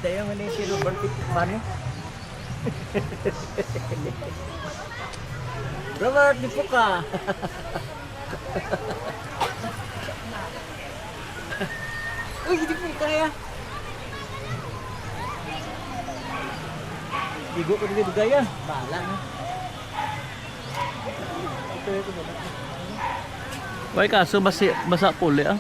Daya man si Robert Pano. Robert, di po ka. Uy, di po kaya. Digo ko dito gaya. Bala na. Why kaso basa puli ah.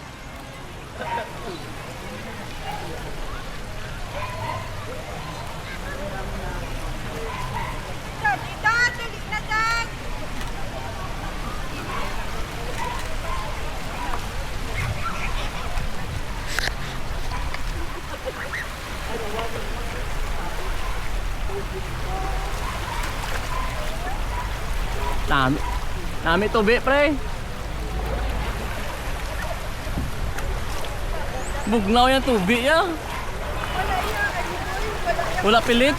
Nami tubi pre. Bugnaw yung tubi ya. Wala pilit.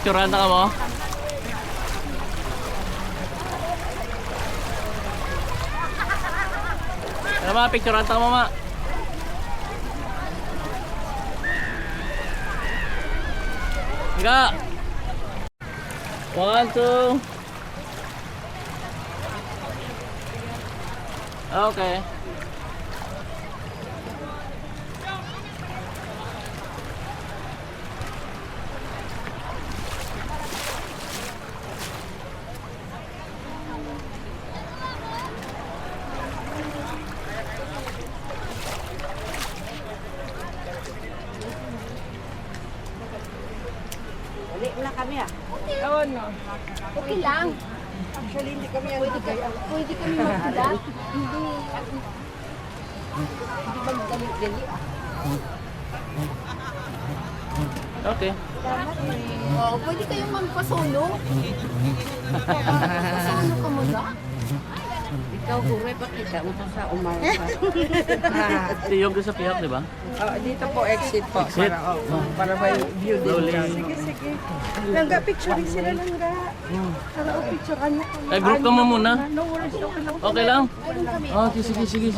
Picturean ka mo? Ano ba? Picturean ka mo ma? Enggak. 1, 2. Okay. Balik na kami ah. Oo, no. Okay lang. Actually, hindi kami ang Pwede kami magpula. Hindi. Hindi magdali-dali ah. Okay. Oo, pwede kayong magpasolo. Pasolo ka mo na. Ikaw, Gure, pakita mo sa umarap. Tiyog sa pihak, di ba? dito po, exit po. Exit? Para may view din. Slowly. Sige. Langga, picturing sila langga. Para o picturean niya. Eh, group ka mo muna. No worries, okay lang. Okay lang? Oh, sige.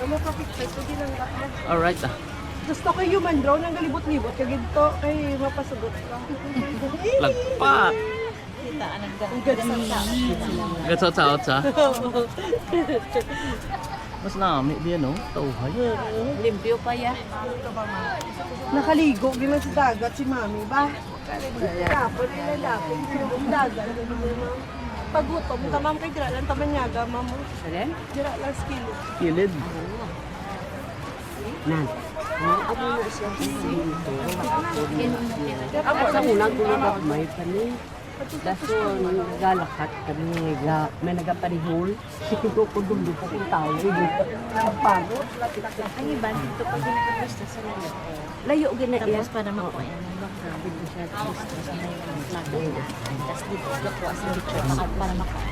Ano ka picture? Sige lang ka. Alright ah. Gusto ko human draw ng galibot-libot. Kaya ginto, kay mapasugot ka. Lagpat! Gatsot sa. Mas nami diyan no? Tauhay. Limpyo pa ya. Nakaligo, gina sa dagat si mami ba? Kapon, ilalapin. Dagat. Pagutom, tamam kay dira lang tamanyaga, mamo. Salen? Dira lang skill. Kilid. Nan. Ako na siya. Ako sa unang tulog may pani. Daso nagalakat kami may nagapanihol. Sikito ko dulo po kung tao. Paro. Ang iba dito pag nagkapusta sa layo. Layo gina iya. Tapos para makuha yan ng background dito siya pusta sa may flag na. Tapos dito nakuha sa picture para makuha.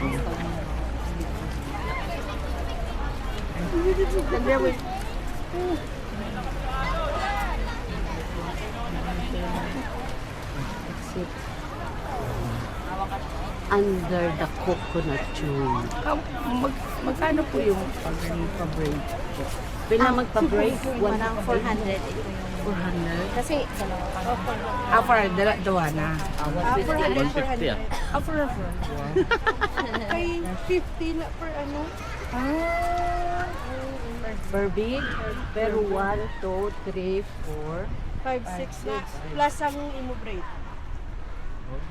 Under the coconut tree. Magkano po yung pag-break? Pila magpa-break? Parang 400 ito yung 400. Kasi, dalawa pa. For dalawa na. 150 ah. For Kay 50 na per ano. Per big. Pero 1, 2, 3, 4. 5, 6 na. Plus ang imo-braid.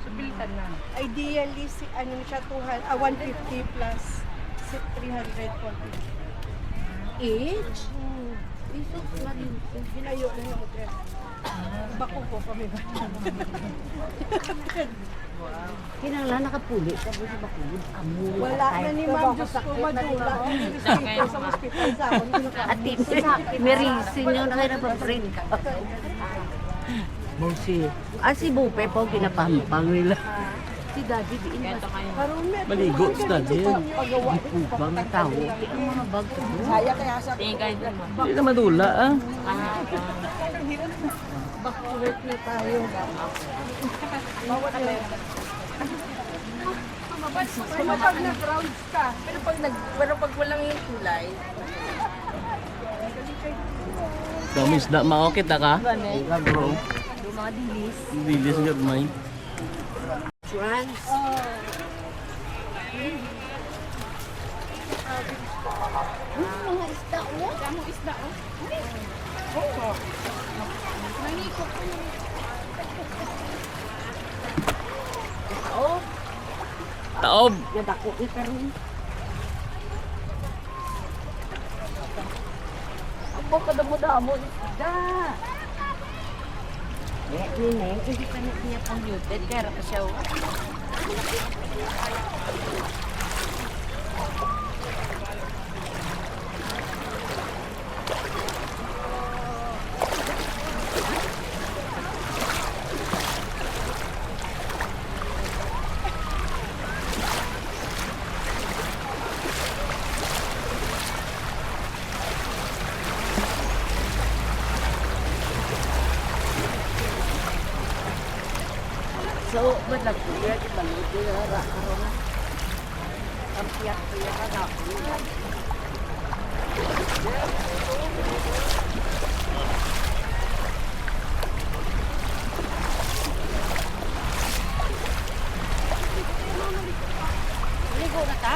So, bilitan na. Ideally, ano na siya, 150 plus 340. Each? Iso, marin. Ginayo na yung hotel. Bako po kami ba? Kinanglan nakapuli. Sabi sa bakod. Amo. Wala na ni Ma'am, Diyos ko, madula. Respeto sa hospital sa akin. At tito sa akin. Merisin yung nakinapaprint ka. Busi. Si Bupe po kinapampang nila. Si Daddy di inwas. Maligo sa daddy yan. Ipupang na tao. Ang mga bag ko. Saya kaya sa Hindi na madula ah. back-to-work na tayo. Bawat na yun. Pag nag-rounds ka, pero pag walang yung kulay, Damis na maokit na ka? Bro. Yung mga dilis. Dilis nga may. France. Mga isda, oh. Kamong isda, oh. Nangiko ko yun. Taob! Nadako ni karon. Ako kadamo-damo isda. Nene. Hindi pa niya pang muted, kaya pa siya, oh. So, balag ko yan. Ibalod ko yan. Karon na. Ang piyak-piyak ka na. Ligo na ka?